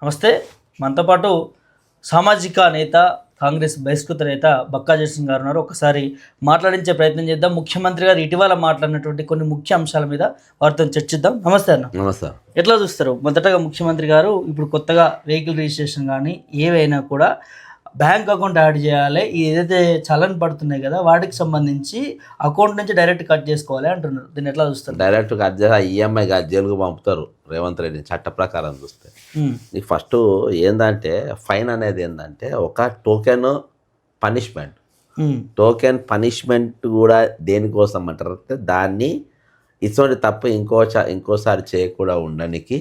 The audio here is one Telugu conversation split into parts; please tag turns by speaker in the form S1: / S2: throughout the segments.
S1: నమస్తే. మనతో పాటు సామాజిక నేత, కాంగ్రెస్ బహిష్కృత నేత బక్కా జయసింగ్ గారు ఉన్నారు. ఒకసారి మాట్లాడించే ప్రయత్నం చేద్దాం. ముఖ్యమంత్రి గారు ఇటీవల మాట్లాడినటువంటి కొన్ని ముఖ్య అంశాల మీద వారితో చర్చిద్దాం. నమస్తే అన్న.
S2: నమస్తే.
S1: ఎట్లా చూస్తారు? మొదటగా ముఖ్యమంత్రి గారు ఇప్పుడు కొత్తగా వెహికల్ రిజిస్ట్రేషన్ కానీ ఏవైనా కూడా బ్యాంక్ అకౌంట్ యాడ్ చేయాలి, ఏదైతే చలన్ పడుతున్నాయి కదా వాటికి సంబంధించి అకౌంట్ నుంచి డైరెక్ట్ కట్ చేసుకోవాలి అంటున్నారు. దీన్ని ఎట్లా చూస్తారు?
S2: డైరెక్ట్ కట్ చేసి ఈఎంఐ కాదు జైలుకు పంపుతారు రేవంత్ రెడ్డి చట్ట ప్రకారం చూస్తే. నీకు ఫస్ట్ ఏంటంటే ఫైన్ అనేది ఏంటంటే ఒక టోకెన్ పనిష్మెంట్. టోకెన్ పనిష్మెంట్ కూడా దేనికోసం అంటారు అంటే దాన్ని ఇటువంటి తప్పు ఇంకోసారి చేయకుండా ఉండడానికి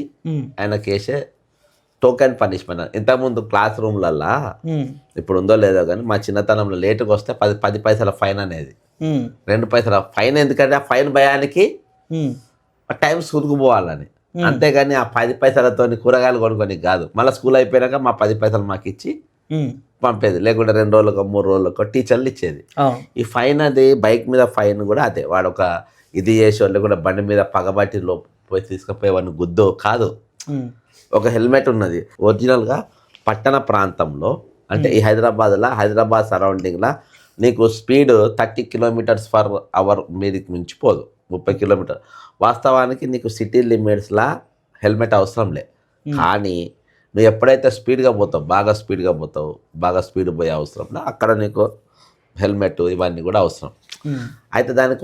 S2: ఆయన కేసే టోకెన్ పనిష్మెంట్. ఇంతకుముందు క్లాస్ రూమ్లల్లా ఇప్పుడు ఉందో లేదో కానీ మా చిన్నతనంలో లేటుగా వస్తే 10 పైసల ఫైన్ అనేది, 2 పైసల ఫైన్. ఎందుకంటే ఆ ఫైన్ భయానికి టైం సురుగుపోవాలని, అంతేగాని ఆ 10 పైసలతో కూరగాయలు కొనుక్కొని కాదు. మళ్ళీ స్కూల్ అయిపోయాక మా 10 పైసలు మాకు ఇచ్చి పంపేది, లేకుంటే 2 రోజులకో 3 రోజులకో టీచర్లు ఇచ్చేది. ఈ ఫైన్ అది బైక్ మీద ఫైన్ కూడా అదే. వాడు ఒక ఇది చేసి వాళ్ళు కూడా బండి మీద పగబట్టి పోయి తీసుకుపోయేవాడిని గుద్దో కాదు. ఒక హెల్మెట్ ఉన్నది ఒరిజినల్గా పట్టణ ప్రాంతంలో అంటే ఈ హైదరాబాద్ సరౌండింగ్లో నీకు స్పీడ్ 30 km/h మీదకి మించిపోదు, 30 km. వాస్తవానికి నీకు సిటీ లిమిట్స్లా హెల్మెట్ అవసరం లే. కానీ నువ్వు ఎప్పుడైతే స్పీడ్గా పోతావు, బాగా స్పీడ్ పోయే అవసరంలో అక్కడ నీకు హెల్మెట్ ఇవన్నీ కూడా అవసరం. అయితే దాన్ని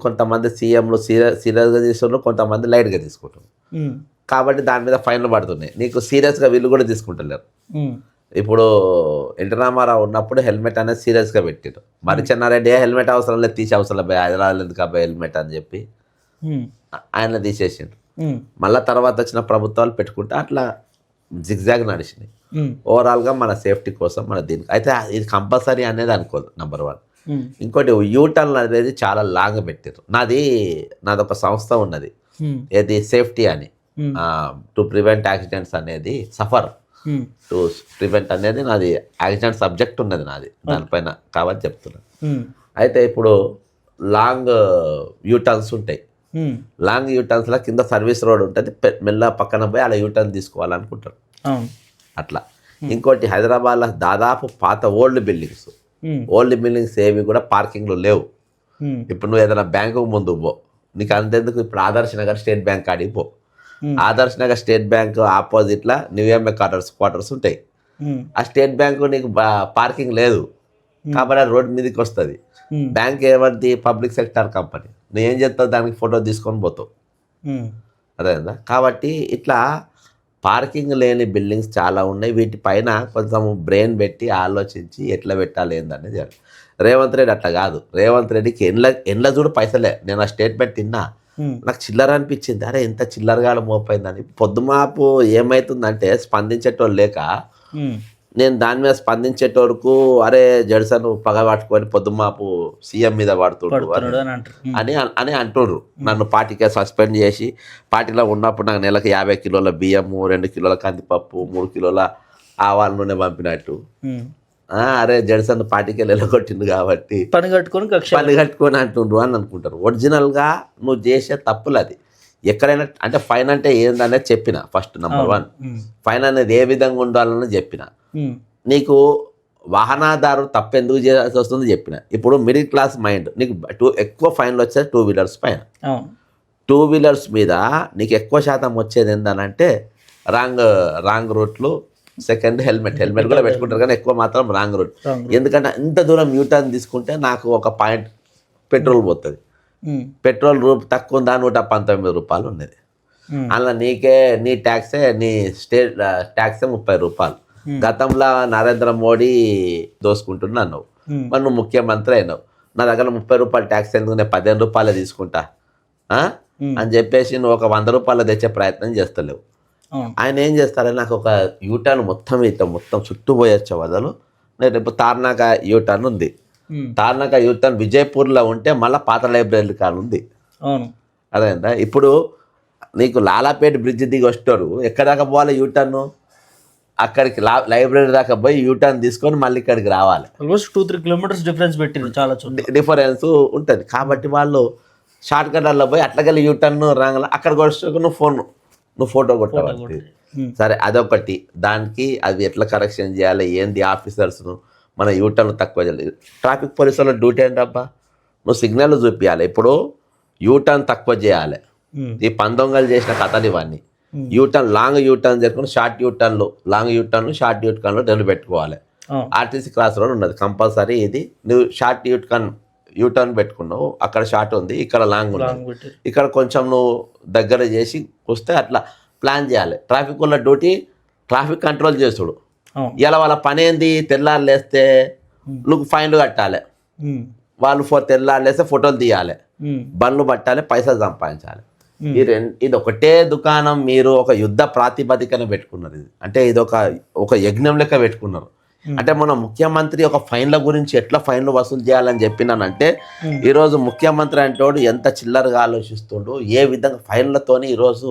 S2: కొంతమంది సీఎంలు సీరియస్గా తీసుకుంటారు, కొంతమంది లైట్గా తీసుకుంటారు. కాబట్టి దాని మీద ఫైన్లు పడుతున్నాయి. నీకు సీరియస్గా వీళ్ళు కూడా తీసుకుంటలేరు. ఇప్పుడు ఎన్టీ రామారావు ఉన్నప్పుడు హెల్మెట్ అనేది సీరియస్గా పెట్టారు. మరి చెన్నారెడ్డి హెల్మెట్ అవసరం లేదు, తీసే అవసరం లేదు, హైదరాబాద్ ఎందుకు అబ్బాయి హెల్మెట్ అని చెప్పి ఆయన తీసేసిండు. మళ్ళీ తర్వాత వచ్చిన ప్రభుత్వాలు పెట్టుకుంటే అట్లా జిగ్జాగ్ నడిచినాయి. ఓవరాల్గా మన సేఫ్టీ కోసం మన దీనికి అయితే ఇది కంపల్సరీ అనేది అనుకోదు, నెంబర్ 1. ఇంకోటి యూటర్న్ అనేది చాలా లాంగ్ పెట్టారు. నాది ఒక సంస్థ ఉన్నది, ఏది సేఫ్టీ అని, టు ప్రివెంట్ యాక్సిడెంట్స్ అనేది, సఫర్ టు ప్రివెంట్ అనేది నాది యాక్సిడెంట్ సబ్జెక్ట్ ఉన్నది నాది దానిపైన, కాబట్టి చెప్తున్నా. అయితే ఇప్పుడు లాంగ్ యూటర్న్స్ ఉంటాయి. లాంగ్ యూటర్న్స్లో కింద సర్వీస్ రోడ్ ఉంటుంది, మెల్ల పక్కన పోయి అలా యూటర్న్ తీసుకోవాలనుకుంటారు అట్లా. ఇంకోటి హైదరాబాద్లో దాదాపు పాత ఓల్డ్ బిల్డింగ్స్ ఏవి కూడా పార్కింగ్లు లేవు. ఇప్పుడు నువ్వు ఏదైనా బ్యాంకు ముందు పో, నీకు అంతెందుకు ఇప్పుడు ఆదర్శ్ నగర్ స్టేట్ బ్యాంక్ కాడికి పో. ఆదర్శ్ నగర్ స్టేట్ బ్యాంక్ ఆపోజిట్లో న్యూఎంఏ క్వార్టర్స్ ఉంటాయి. ఆ స్టేట్ బ్యాంకు నీకు పార్కింగ్ లేదు కాబట్టి రోడ్ మీదకి వస్తుంది. బ్యాంక్ ఏమంది పబ్లిక్ సెక్టర్ కంపెనీ, నువ్వు ఏం చేస్తావు దానికి ఫోటో తీసుకొని పోతావు, అదేందా. కాబట్టి ఇట్లా పార్కింగ్ లేని బిల్డింగ్స్ చాలా ఉన్నాయి. వీటిపైన కొంచెం బ్రెయిన్ పెట్టి ఆలోచించి ఎట్లా పెట్టాలి ఏందనేది. రేవంత్ రెడ్డి అట్లా కాదు. రేవంత్ రెడ్డికి ఎండ్ల చూడు పైసలే. నేను ఆ స్టేట్మెంట్ తిన్నా, నాకు చిల్లర అనిపించింది. అరే ఎంత చిల్లరగా మోపోయిందని. పొద్దుమాపు ఏమవుతుందంటే స్పందించేటోళ్ళు లేక నేను దాని మీద స్పందించేటోడుకు అరే జడ్సన్ పగ పట్టుకొని పొద్దుమాపు సీఎం మీద పడుతుండ్రు అని అంటుండ్రు. నన్ను పార్టీకే సస్పెండ్ చేసి, పార్టీలో ఉన్నప్పుడు నాకు నెలకు 50 కిలోల బియ్యము, 2 కిలోల కందిపప్పు, 3 కిలోల ఆవాల నూనె పంపినట్టు. అరే జడ్సన్ పార్టీకి వెళ్ళగొట్టిండు కాబట్టి పని కట్టుకొని అంటుండ్రు అని అనుకుంటారు. ఒరిజినల్గా నువ్వు చేసే తప్పులు అది. ఎక్కడైనా అంటే ఫైన్ అంటే ఏందనేది చెప్పిన. ఫస్ట్ నెంబర్ 1 ఫైన్ అనేది ఏ విధంగా ఉండాలని చెప్పిన. నీకు వాహనదారు తప్పు ఎందుకు చేయాల్సి వస్తుంది చెప్పిన. ఇప్పుడు మిడిల్ క్లాస్ మైండ్, నీకు ఎక్కువ ఫైన్లు వచ్చేది 2 వీలర్స్ పైన. 2 వీలర్స్ మీద నీకు ఎక్కువ శాతం వచ్చేది ఏంటనంటే రాంగ్ రూట్లు. సెకండ్ హెల్మెట్ కూడా పెట్టుకుంటారు కానీ ఎక్కువ మాత్రం రాంగ్ రూట్. ఎందుకంటే ఇంత దూరం యూటర్న్ తీసుకుంటే నాకు ఒక పాయింట్ పెట్రోల్ పోతుంది. పెట్రోల్ తక్కువ ఉందా, 119 రూపాయలు ఉన్నది. అలా నీ ట్యాక్సే, నీ స్టేట్ ట్యాక్సే 30 రూపాయలు. గతంలో నరేంద్ర మోడీ దోసుకుంటున్నావు, మరి నువ్వు ముఖ్యమంత్రి అయినావు, నా దగ్గర 30 రూపాయలు ట్యాక్స్ ఎందుకు, నేను 15 రూపాయలు తీసుకుంటా అని చెప్పేసి నువ్వు ఒక 100 రూపాయలు తెచ్చే ప్రయత్నం చేస్తలేవు. ఆయన ఏం చేస్తారని నాకు ఒక యూటర్న్ మొత్తం చుట్టూ పోయొచ్చే వదలు. నేను ఇప్పుడు తార్నాక యూటర్న్ ఉంది. తార్నాక యూటర్న్ విజయపూర్లో ఉంటే మళ్ళీ పాత లైబ్రరీ కాడ ఉంది, అదేందా. ఇప్పుడు నీకు లాలాపేట బ్రిడ్జ్ దిగి వస్తారు, ఎక్కడ దాకా పోవాలి యూటర్న్, అక్కడికి లైబ్రరీ దాకా పోయి యూటర్న్ తీసుకొని మళ్ళీ ఇక్కడికి రావాలి.
S1: ఆల్మోస్ట్ 2-3 కిలోమీటర్స్ డిఫరెన్స్ పెట్టింది, చాలా
S2: డిఫరెన్స్ ఉంటుంది. కాబట్టి వాళ్ళు షార్ట్ కట్లలో పోయి అట్లకెళ్ళి యూటర్న్ రాగల అక్కడికి వచ్చి నువ్వు ఫోటో కొట్టాలి. సరే అదొకటి, దానికి అది ఎట్లా కరెక్షన్ చేయాలి, ఏంది ఆఫీసర్స్ను మన యూటర్న్ తక్కువ చేయాలి. ట్రాఫిక్ పోలీసు వాళ్ళ డ్యూటీ ఏంటబ్బా, నువ్వు సిగ్నల్ చూపించాలి, ఇప్పుడు యూటర్న్ తక్కువ చేయాలి. ఈ పందొంగలు చేసిన కథలు ఇవన్నీ. యూటర్న్ లాంగ్ యూటర్న్ చేసుకుని షార్ట్ యూటర్న్లు, లాంగ్ యూటర్న్లు షార్ట్ యూటర్న్లు రెండు పెట్టుకోవాలి. ఆర్టీసీ క్రాస్ రోడ్ ఉన్నది కంపల్సరీ. ఇది నువ్వు షార్ట్ యూటర్న్ పెట్టుకున్నావు, అక్కడ షార్ట్ ఉంది, ఇక్కడ లాంగ్ ఉంది, ఇక్కడ కొంచెం నువ్వు దగ్గర చేసి వస్తే అట్లా ప్లాన్ చేయాలి. ట్రాఫిక్ వాళ్ళ డ్యూటీ ట్రాఫిక్ కంట్రోల్ చేసుడు. ఇలా వాళ్ళ పని ఏంది, తెల్లారు లేస్తే నువ్వు ఫైన్లు కట్టాలి, వాళ్ళు తెల్లారు లేస్తే ఫోటోలు తీయాలి, బండ్లు పట్టాలి, పైసలు సంపాదించాలి. ఇది ఒకటే దుకాణం మీరు ఒక యుద్ధ ప్రాతిపదికన పెట్టుకున్నారు. ఇది అంటే ఇది ఒక యజ్ఞం లెక్క పెట్టుకున్నారు. అంటే మన ముఖ్యమంత్రి ఒక ఫైన్ల గురించి ఎట్లా ఫైన్లు వసూలు చేయాలని చెప్పినానంటే, ఈరోజు ముఖ్యమంత్రి అంటోడు ఎంత చిల్లరగా ఆలోచిస్తుండు, ఏ విధంగా ఫైన్లతోని ఈరోజు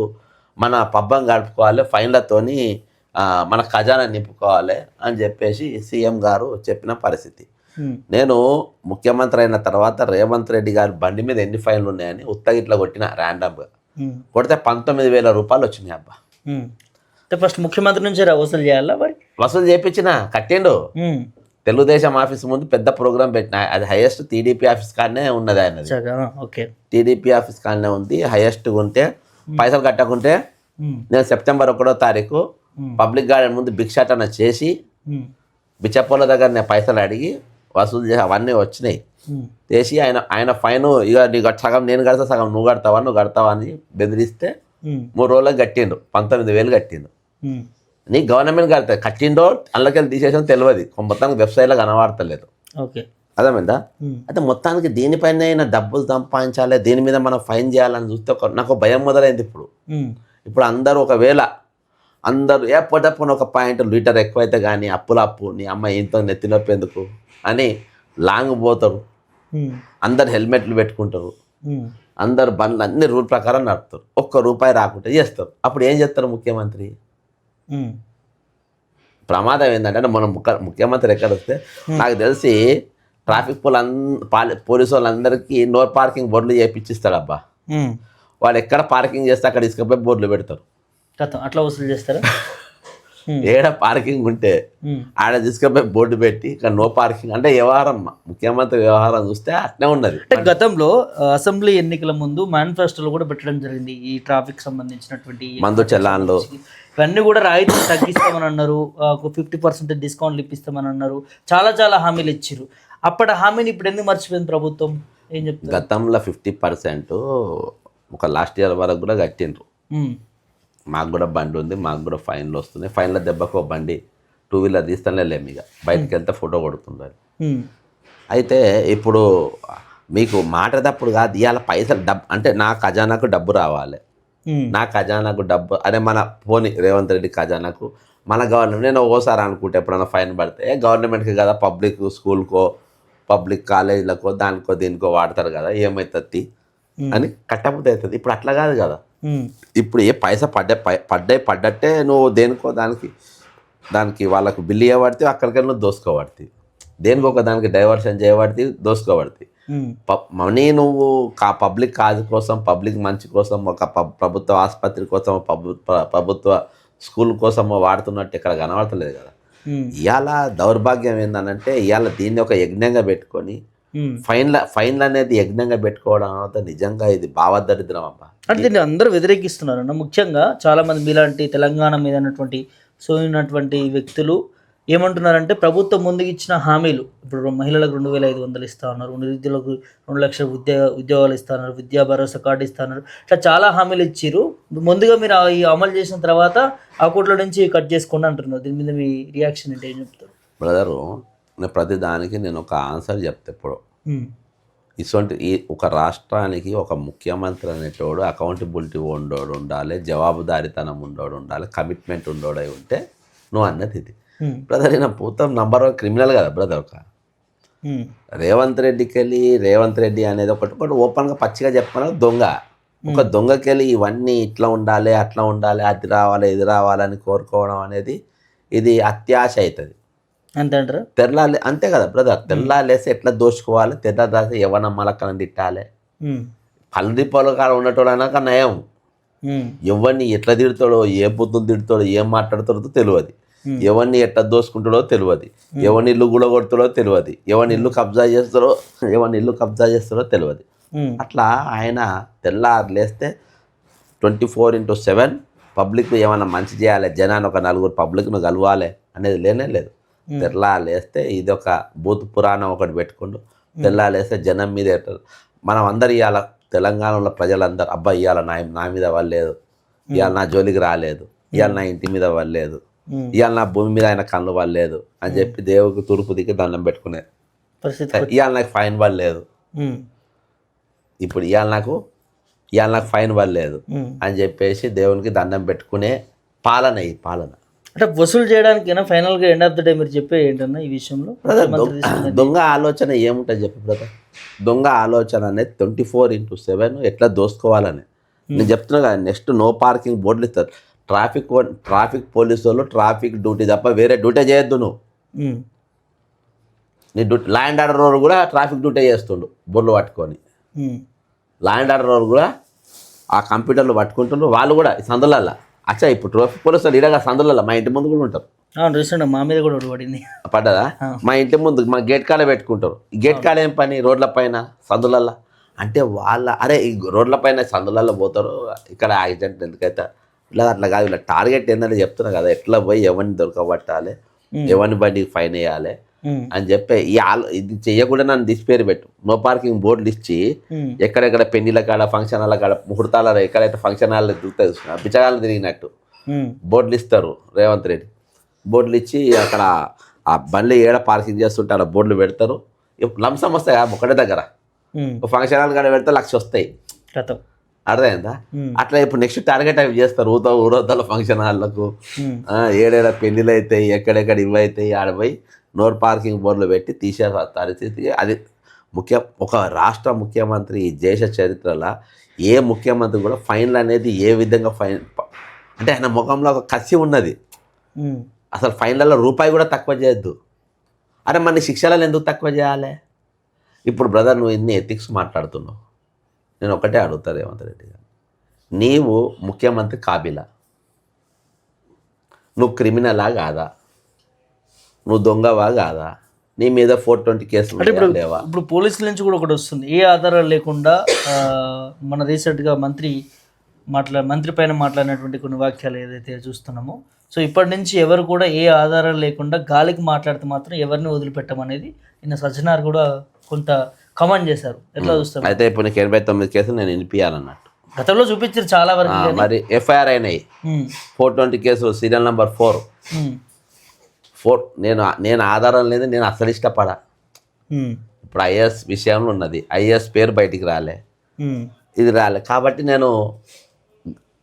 S2: మన పబ్బం గడుపుకోవాలి, ఫైన్లతోని మన ఖజానా నింపుకోవాలి అని చెప్పేసి సీఎం గారు చెప్పిన పరిస్థితి. నేను ముఖ్యమంత్రి అయిన తర్వాత రేవంత్ రెడ్డి గారి బండి మీద ఎన్ని ఫైన్లు ఉన్నాయని ఉత్తగిట్లా కొట్టిన ర్యాండమ్గా, కొడితే 19,000 రూపాయలు వచ్చినాయి అబ్బా.
S1: ఫస్ట్ ముఖ్యమంత్రి నుంచి వసూలు చేయాలా, మరి
S2: వసూలు చేయించిన కట్టిండు. తెలుగుదేశం ఆఫీస్ ముందు పెద్ద ప్రోగ్రామ్ పెట్టిన, అది హైయెస్ట్ టీడీపీ ఆఫీస్ కాడనే ఉన్నది. ఆయనది టీడీపీ ఆఫీస్ కాడనే ఉంది. హైయెస్ట్ ఉంటే పైసలు కట్టకుంటే నేను సెప్టెంబర్ 1వ తారీఖు పబ్లిక్ గార్డెన్ ముందు భిక్షాటన చేసి బిచ్చపోల దగ్గర నేను పైసలు అడిగి వసూలు చేసి అవన్నీ వచ్చినాయి చేసి ఆయన ఫైన్ ఇక నీకు సగం నేను కడతా, సగం నువ్వు కడతావా అని బెదిరిస్తే 3 రోజులకు కట్టిండు. 19,000 కట్టిండు. నీ గవర్నమెంట్ కడతాయి, కట్టిండో అందులోకెళ్ళి తీసేసాం తెలియదు, మొత్తానికి వెబ్సైట్లో కనబడతలేదు. అర్థమైందా? అయితే మొత్తానికి దీనిపైన అయినా డబ్బులు సంపాదించాలి, దీని మీద మనం ఫైన్ చేయాలని చూస్తే నాకు భయం మొదలైంది. ఇప్పుడు అందరూ ఒకవేళ ఎప్పటిప్పుడు ఒక లీటర్ ఎక్కువైతే కానీ అప్పు నీ అమ్మాయి ఇంత నెత్తినొప్పి ఎందుకు అని లాంగ్ పోతారు, అందరు హెల్మెట్లు పెట్టుకుంటారు, అందరు బండ్లు అన్ని రూల్ ప్రకారం నడుపుతారు, ₹1 రాకుంటే చేస్తారు. అప్పుడు ఏం చేస్తారు ముఖ్యమంత్రి? ప్రమాదం ఏంటంటే మనం ముఖ్యమంత్రి ఎక్కడ వస్తే నాకు తెలిసి ట్రాఫిక్ పోలీసు వాళ్ళందరికీ నో పార్కింగ్ బోర్డులు చేయించిస్తాడబ్బా. వాళ్ళు ఎక్కడ పార్కింగ్ చేస్తే అక్కడ తీసుకుపోయి బోర్డులు పెడతారు.
S1: అట్లా వసూలు చేస్తారా?
S2: ఏడ పార్కింగ్ ఉంటే ఆడ తీసుకుపోయి బోర్డు పెట్టి ఇక్కడ నో పార్కింగ్ అంటే వ్యవహారం, ముఖ్యమంత్రి వ్యవహారం చూస్తే అట్నే ఉన్నది.
S1: గతంలో అసెంబ్లీ ఎన్నికల ముందు మేనిఫెస్టోలో కూడా పెట్టడం జరిగింది ఈ ట్రాఫిక్ సంబంధించినటువంటి
S2: మందు చలాన్లు
S1: ఇవన్నీ కూడా రాయితీలు తగ్గిస్తామని అన్నారు, 50% డిస్కౌంట్లు ఇప్పిస్తామని అన్నారు, చాలా హామీలు ఇచ్చారు. అప్పటి హామీని ఇప్పుడు ఎందుకు మర్చిపోయింది ప్రభుత్వం? ఏం చెప్తారు?
S2: గతంలో 50% ఒక లాస్ట్ ఇయర్ వరకు కూడా కట్టిండ్రు. మాకు కూడా బండి ఉంది, మాకు కూడా ఫైన్లు వస్తున్నాయి, ఫైన్ల దెబ్బకు బండి 2 వీలర్ తీస్తానే లేము, ఇక బయటకు వెళ్తే ఫోటో కొడుతుండాలి. అయితే ఇప్పుడు మీకు మాట తప్పుడు కాదు, ఇవాళ పైసలు అంటే నా ఖజానాకు డబ్బు రావాలి, నా ఖజానాకు డబ్బు అదే మన పోని రేవంత్ రెడ్డి ఖజానాకు మన గవర్నమెంట్. నేను ఓసారి అనుకుంటే ఎప్పుడైనా ఫైన్ పడితే గవర్నమెంట్కి కదా, పబ్లిక్ స్కూల్కో పబ్లిక్ కాలేజీలకో దానికో దీనికో వాడతారు కదా, ఏమవుతుంది అని కట్టబుద్ధి అవుతుంది. ఇప్పుడు అట్లా కాదు కదా, ఇప్పుడు ఏ పైసా పడ్డట్టే నువ్వు దేనికో దానికి వాళ్ళకు బిల్లు ఇవ్వబడితే అక్కడికెళ్ళి నువ్వు దోసుకోబడుతుంది, దేనికో ఒక దానికి డైవర్షన్ చేయబడుతుంది, దోసుకోబడుతుంది. మనీ నువ్వు పబ్లిక్ కాజ్ కోసం, పబ్లిక్ మంచి కోసం, ఒక ప్రభుత్వ ఆసుపత్రి కోసం, ప్రభుత్వ స్కూల్ కోసం వాడుతున్నట్టు ఇక్కడ కనబడతలేదు కదా. ఇవాళ దౌర్భాగ్యం ఏంటంటే ఇవాళ దీన్ని ఒక యజ్ఞంగా పెట్టుకొని ఫైన్లు అనేది యజ్ఞంగా పెట్టుకోవడం అనేది నిజంగా ఇది భావదరిద్రం అబ్బా.
S1: అంటే దీన్ని అందరూ వ్యతిరేకిస్తున్నారు అన్న. ముఖ్యంగా చాలామంది మీలాంటి తెలంగాణ మీద ఉన్నటువంటి సోయినటువంటి వ్యక్తులు ఏమంటున్నారంటే ప్రభుత్వం ముందుకు ఇచ్చిన హామీలు, ఇప్పుడు మహిళలకు 2,500 ఇస్తా ఉన్నారు, నిరుద్యోగులకు 2 లక్షల ఉద్యోగాలు ఇస్తా ఉన్నారు, విద్యా భరోసా కార్డు ఇస్తా ఉన్నారు, ఇట్లా చాలా హామీలు ఇచ్చారు. ముందుగా మీరు ఈ అమలు చేసిన తర్వాత ఆ కోట్ల నుంచి కట్ చేసుకోండి అంటున్నారు. దీని మీద మీ రియాక్షన్ ఏంటి, ఏం చెప్తారు?
S2: బ్రదరు, నేను ప్రతి దానికి నేను ఒక ఆన్సర్ చెప్తే ఇప్పుడు ఇటువంటి ఒక రాష్ట్రానికి ఒక ముఖ్యమంత్రి అనేటోడు అకౌంటబిలిటీ ఉండోడు ఉండాలి, జవాబుదారీతనం ఉండోడు ఉండాలి, కమిట్మెంట్ ఉండోడై ఉంటే నువ్వు అన్నది ఇది. బ్రదర్ ఈయన పూతం నంబర్ 1 క్రిమినల్ కదా బ్రదర్. రేవంత్ రెడ్డి అనేది ఒకటి ఓపెన్గా పచ్చిగా చెప్పాను, దొంగ. ఒక దొంగకెళ్ళి ఇవన్నీ ఇట్లా ఉండాలి, అట్లా ఉండాలి, అది రావాలి, ఇది రావాలని కోరుకోవడం అనేది ఇది అత్యాశ అవుతుంది.
S1: అంతేంటారు?
S2: తెల్లాలి అంతే కదా బ్రదర్. తెల్లాలేసి ఎట్లా దోచుకోవాలి, తెల్లాలేసి ఎవరన్నా మలకలను తిట్టాలి. పల్లె పొల కాడ ఉన్నటోడు అన్నాక నయం, ఎవరిని ఎట్లా తిడతాడో, ఏ బుద్ధులు తిడతాడో, ఏం మాట్లాడతాడో తెలియదు. ఎవరిని ఎట్లా దోసుకుంటాడో తెలియదు. ఎవరిని ఇల్లు గుడగొడతాడో తెలియదు. ఎవరిని ఇల్లు కబ్జా చేస్తాడో తెలియదు. అట్లా ఆయన తెల్లారు లేస్తే 24/7 పబ్లిక్ ఏమైనా మంచి చేయాలి, జనాన్ని ఒక నలుగురు పబ్లిక్ను కలవాలి అనేది లేనే లేదు. తెల్లారు లేస్తే ఇది ఒక భూత పురాణం ఒకటి పెట్టుకుంటూ తెల్లారు లేస్తే జనం మీద మనం అందరు ఇవాళ తెలంగాణలో ప్రజలందరూ అబ్బా ఇవాళ నా మీద వాళ్ళలేదు, ఇవాళ నా జోలికి రాలేదు, ఇవాళ నా ఇంటి మీద వాళ్ళలేదు, ఇవాళ నా భూమి మీద ఆయన కళ్ళు వాళ్ళలేదు అని చెప్పి దేవుడికి తూర్పు దిక్కి దండం పెట్టుకునే ఇవాళ నాకు ఫైన్ వాళ్ళలేదు, ఇప్పుడు ఇవాళ నాకు ఫైన్ వాళ్ళలేదు అని చెప్పేసి దేవునికి దండం పెట్టుకునే పాలన ఈ పాలన.
S1: అంటే వసూలు చేయడానికి ఫైనల్గా ఎండ్ ఆఫ్ ద డే మీరు చెప్పే ఏంటన్నా ఈ విషయంలో?
S2: దొంగ ఆలోచన ఏముంటుంది చెప్పు బ్రదర్. దొంగ ఆలోచన అనేది 24/7 ఎట్లా దోసుకోవాలని నేను చెప్తున్నా కదా. నెక్స్ట్ నో పార్కింగ్ బోర్డులు ఇస్తారు. ట్రాఫిక్ పోలీసు వాళ్ళు ట్రాఫిక్ డ్యూటీ తప్ప వేరే డ్యూటీ చేయొద్దు నువ్వు. నీ డ్యూటీ లా అండ్ ఆర్డర్ వాళ్ళు కూడా ట్రాఫిక్ డ్యూటీ చేస్తుండు బోర్డులు పట్టుకొని. లా అండ్ ఆర్డర్ వాళ్ళు కూడా ఆ కంప్యూటర్లు పట్టుకుంటుండ్రు. వాళ్ళు కూడా సందులల్లో అచ్చా ఇప్పుడు ట్రాఫిక్ పోలీసు వాళ్ళు ఇలాగా సందులల్లో మా ఇంటి ముందు కూడా ఉంటారు.
S1: రీసెంట్ మా మీద కూడా పడింది
S2: పడ్డదా? మా ఇంటి ముందు మా గేట్ కాడ పెట్టుకుంటారు. ఈ గేట్ కాడ ఏం పని? రోడ్ల పైన సందులల్లో. అంటే అరే ఈ రోడ్ల పైన సందులల్లో పోతారు, ఇక్కడ యాక్సిడెంట్ ఎందుకైతే ఇలా అట్లా కాదు. ఇలా టార్గెట్ ఏంటంటే చెప్తున్నా కదా, ఎట్లా పోయి ఎవరిని దొరకబట్టాలి, ఎవరిని బండికి ఫైన్ వేయాలి అని చెప్పి ఇది చెయ్యకుండా నన్ను పేరు పెట్టు. నో పార్కింగ్ బోర్డులు ఇచ్చి ఎక్కడెక్కడ పెళ్లిళ్ళ కాడ, ఫంక్షన్ హాల్ కాడ, ముహూర్తాల ఎక్కడైతే ఫంక్షన్ హాల్ తిరుగుతాయి బిచ్చగాళ్ళు తిరిగినట్టు బోర్డులు ఇస్తారు రేవంత్ రెడ్డి. బోర్డులు ఇచ్చి అక్కడ ఆ బండ్లు ఏడ పార్కింగ్ చేస్తుంటే అక్కడ బోర్డులు పెడతారు. లంసం వస్తాయి ఒకటే దగ్గర. ఫంక్షన్ హాల్ కాడ పెడితే 1,00,000 వస్తాయి. అర్థమైందా? అట్లా ఇప్పుడు నెక్స్ట్ టార్గెట్ అవి చేస్తారు. ఊరవతల ఫంక్షన్ హాల్లకు ఏడేడ పెళ్లిలు అవుతాయి, ఎక్కడెక్కడ ఇవి అవుతాయి, ఆడపోయి నో పార్కింగ్ బోర్డులు పెట్టి తీసే పరిస్థితి. అది ఒక రాష్ట్ర ముఖ్యమంత్రి ఈ దేశ చరిత్రలో ఏ ముఖ్యమంత్రి కూడా ఫైన్లు అనేది ఏ విధంగా ఫైన్ అంటే ఆయన ముఖంలో ఒక కసి ఉన్నది. అసలు ఫైన్లలో రూపాయి కూడా తక్కువ చేయొద్దు. అరే మన శిక్షలను ఎందుకు తక్కువ చేయాలి? ఇప్పుడు బ్రదర్ నువ్వు ఇన్ని ఎథిక్స్ మాట్లాడుతున్నావు. నేను ఒకటే అడుగుతా రేవంత్ రెడ్డి గారు, నీవు ముఖ్యమంత్రి కాబిలా? నువ్వు క్రిమినలా కాదా? నువ్వు దొంగవా కాదా? నీ మీద 420 కేసులు లేవా?
S1: ఇప్పుడు పోలీసుల నుంచి కూడా ఒకటి వస్తుంది, ఏ ఆధారాలు లేకుండా మన రీసెంట్గా మంత్రి పైన మాట్లాడినటువంటి కొన్ని వాక్యాలు ఏదైతే చూస్తున్నామో, సో ఇప్పటి నుంచి ఎవరు కూడా ఏ ఆధారాలు లేకుండా గాలికి మాట్లాడితే మాత్రం ఎవరిని వదిలిపెట్టమనేది నిన్న సజ్జనార్ కూడా కొంత కమెంట్ చేశారు. ఎట్లా చూస్తారు?
S2: అయితే ఇప్పుడు నీకు 89 కేసులు నేను వినిపించాలన్నట్టు.
S1: గతంలో చూపించారు చాలా వరకు,
S2: మరి ఎఫ్ఐఆర్ అయినాయి 420 కేసులు, సీరియల్ నెంబర్ 4. నేను ఆధారం లేదు, నేను అసలు ఇష్టపడా. ఇప్పుడు ఐఏఎస్ విషయంలో ఉన్నది, ఐఏఎస్ పేరు బయటికి రాలే, ఇది రాలే కాబట్టి నేను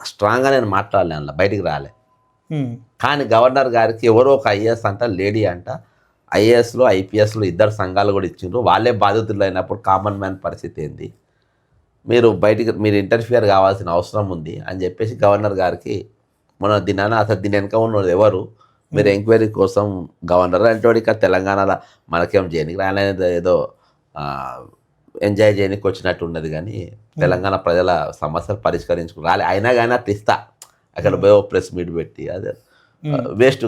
S2: స్ట్రాంగ్గా నేను మాట్లాడలే, అందులో బయటికి రాలే. కానీ గవర్నర్ గారికి ఎవరో ఒక ఐఏఎస్ అంట, లేడీ అంట, ఐఏఎస్లో ఐపీఎస్లో 2 సంఘాలు కూడా ఇచ్చిండ్రు. వాళ్ళే బాధితులు అయినప్పుడు కామన్ మ్యాన్ పరిస్థితి ఏంది? మీరు ఇంటర్ఫియర్ కావాల్సిన అవసరం ఉంది అని చెప్పేసి గవర్నర్ గారికి మన దినాన అసలు దీని వెనక ఉన్నది ఎవరు, మీరు ఎంక్వైరీ కోసం గవర్నర్ అంటే ఇక్కడ తెలంగాణలో మనకేం చేయనికి రాలేదు, ఏదో ఎంజాయ్ చేయడానికి వచ్చినట్టు ఉన్నది. కానీ తెలంగాణ ప్రజల సమస్యలు పరిష్కరించుకుని రాలే. అయినా కానీ అట్లా ఇస్తా అక్కడ పోయి ప్రెస్ మీట్ పెట్టి అదే వేస్ట్.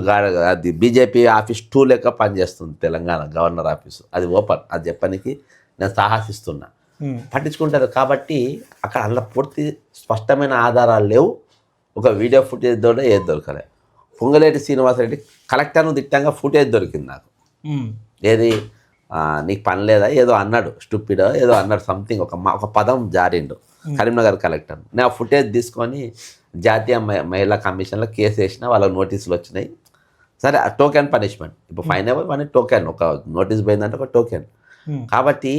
S2: అది బీజేపీ ఆఫీస్ 2 లెక్క పనిచేస్తుంది తెలంగాణ గవర్నర్ ఆఫీసు. అది ఓపెన్, అది చెప్పడానికి నేను సాహసిస్తున్నా. పట్టించుకుంటారు కాబట్టి అక్కడ అలా పూర్తి స్పష్టమైన ఆధారాలు లేవు. ఒక వీడియో ఫుటేజ్ తోటే ఏది దొరకలే. పొంగులేటి శ్రీనివాసరెడ్డి కలెక్టర్ను దిట్టంగా ఫుటేజ్ దొరికింది నాకు. ఏది నీకు పని లేదా ఏదో అన్నాడు, స్టూపిడో ఏదో అన్నాడు, సంథింగ్ ఒక పదం జారిండు కరీంనగర్ కలెక్టర్. నేను ఆ ఫుటేజ్ తీసుకొని జాతీయ మహిళా కమిషన్లో కేసు వేసిన, వాళ్ళకి నోటీసులు వచ్చినాయి. సరే టోకెన్ పనిష్మెంట్, ఇప్పుడు ఫైన్ అవ్వాలి టోకెన్, ఒక నోటీస్ పోయిందంటే ఒక టోకెన్. కాబట్టి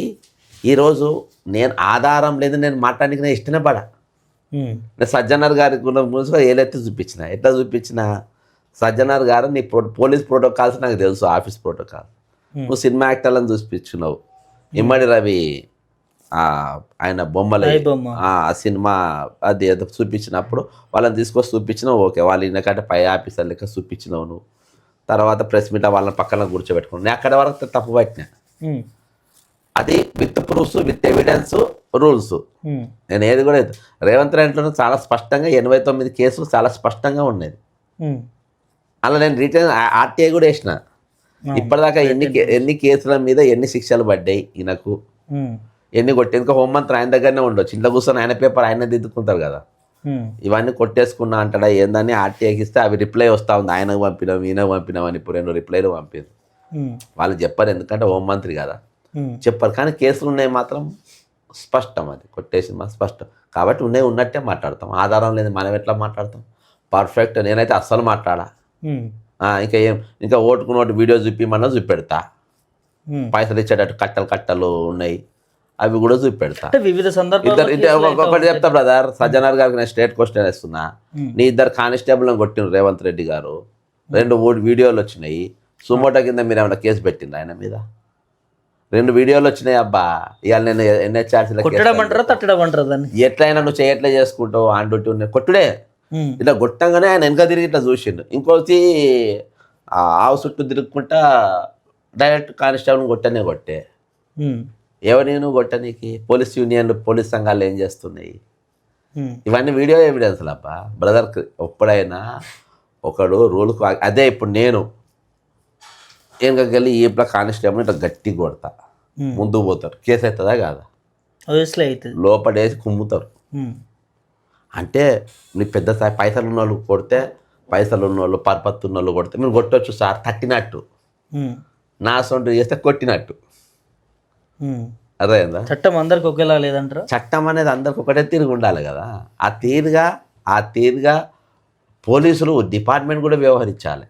S2: ఈరోజు నేను ఆధారం లేదు, నేను మాట్లాడానికి నేను ఇష్టమే పడా. నేను సజ్జనార్ గారికి ముందుగా ఏలైతే చూపించిన, ఎట్లా చూపించిన, సజ్జనార్ గారు నీ పోలీస్ ప్రోటోకాల్స్ నాకు తెలుసు, ఆఫీస్ ప్రోటోకాల్. నువ్వు సినిమా యాక్టర్లను చూపించినావు. ఇమ్మడి రవి ఆయన బొమ్మలు ఆ సినిమా అది ఏదో చూపించినప్పుడు వాళ్ళని తీసుకొచ్చి చూపించినావు, ఓకే. వాళ్ళు ఎందుకంటే పై ఆఫీసర్ లెక్క చూపించినావు నువ్వు. తర్వాత ప్రెస్ మీట్ వాళ్ళని పక్కన కూర్చోబెట్టుకున్నావు. నేను అక్కడ వరకు తప్పు పట్టినా. అది with proofs, with evidence, rules. నేను ఏది కూడా రేవంత్ రెడ్డిలో చాలా స్పష్టంగా 89 కేసులు చాలా స్పష్టంగా ఉన్నాయి. అలా నేను రిటర్న్ ఆర్టీఐ కూడా వేసిన. ఇప్పటిదాకా ఎన్ని కేసుల మీద ఎన్ని శిక్షలు పడ్డాయి ఈయనకు, ఎన్ని కొట్టి, ఇంకా హోంమంత్రి ఆయన దగ్గరనే ఉండొచ్చు, ఇంట్లో కూర్చొని ఆయన పేపర్ ఆయనే దిద్దుకుంటారు కదా. ఇవన్నీ కొట్టేసుకున్నా అంటాడా ఏందని ఆర్టీఐకి ఇస్తే అవి రిప్లై వస్తూ ఉంది, ఆయనకు పంపినాం ఈయనకు పంపినాం అని. ఇప్పుడు 2 రిప్లైలు పంపారు. వాళ్ళు చెప్పారు, ఎందుకంటే హోంమంత్రి కదా చెప్పారు. కానీ కేసులు ఉన్నాయి మాత్రం స్పష్టం, అది కొట్టేసి మా స్పష్టం. కాబట్టి ఉన్నట్టే మాట్లాడతాం, ఆధారం లేదు మనం ఎట్లా మాట్లాడతాం. పర్ఫెక్ట్ నేనైతే అస్సలు మాట్లాడా. ఇంకా ఓటుకున్నోటి వీడియో చూపిమన్నా చూపెడతా, పైసలు ఇచ్చేటట్టు కట్టలు ఉన్నాయి అవి కూడా చూపెడతా.
S1: వివిధ సందర్భాలు
S2: ఒకటి చెప్తా బ్రదర్, సజ్జనార్ గారికి నేను స్ట్రేట్ క్వశ్చన్ వేస్తున్నా. నీ 2 కానిస్టేబుల్ కొట్టిన రేవంత్ రెడ్డి గారు, 2 వీడియోలు వచ్చినాయి. సుమోటో కింద మీరు ఏమైనా కేసు పెట్టింది ఆయన మీద? 2 వీడియోలు వచ్చినాయి అబ్బా. ఇవాళ నేను ఎన్హెచ్ఆర్సీలో
S1: తట్టడం దాన్ని
S2: ఎట్లయినా నువ్వు చేయట్లే చేసుకుంటావు అంటుంటే కొట్టుడే. ఇట్లా కొట్టంగానే ఆయన వెనక తిరిగి ఇట్లా చూసిండు. ఇంకోటి ఆవు చుట్టూ తిరుగుకుంటా డైరెక్ట్ కానిస్టేబుల్ కొట్టే. ఎవరిని కొట్టనీకి పోలీస్ యూనియన్లు పోలీస్ సంఘాలు ఏం చేస్తున్నాయి? ఇవన్నీ వీడియో ఎవిడెన్స్లు అబ్బా. బ్రదర్ ఎప్పుడైనా ఒకడు రూల్కు అదే. ఇప్పుడు నేను వెనకకెళ్ళి ఈ కానిస్టేబుల్ ఇట్లా గట్టి కొడతా, ముందుకు పోతారు, కేసు అవుతుందా కాదా? లోపడేసి కుమ్ముతారు. అంటే నీ పెద్ద స్థాయి పైసలు ఉన్న వాళ్ళు కొడితే, పైసలు ఉన్నోళ్ళు పరపత్తు ఉన్నోళ్ళు కొడితే మీరు కొట్టవచ్చు సార్, తట్టినట్టు. నా సొంత చేస్తే కొట్టినట్టు. అదేందా?
S1: చట్టం అందరికి ఒకేలా లేదంటారా?
S2: చట్టం అనేది అందరికి ఒకటే తీరుగా ఉండాలి కదా. ఆ తీరుగా పోలీసులు డిపార్ట్మెంట్ కూడా వ్యవహరించాలి.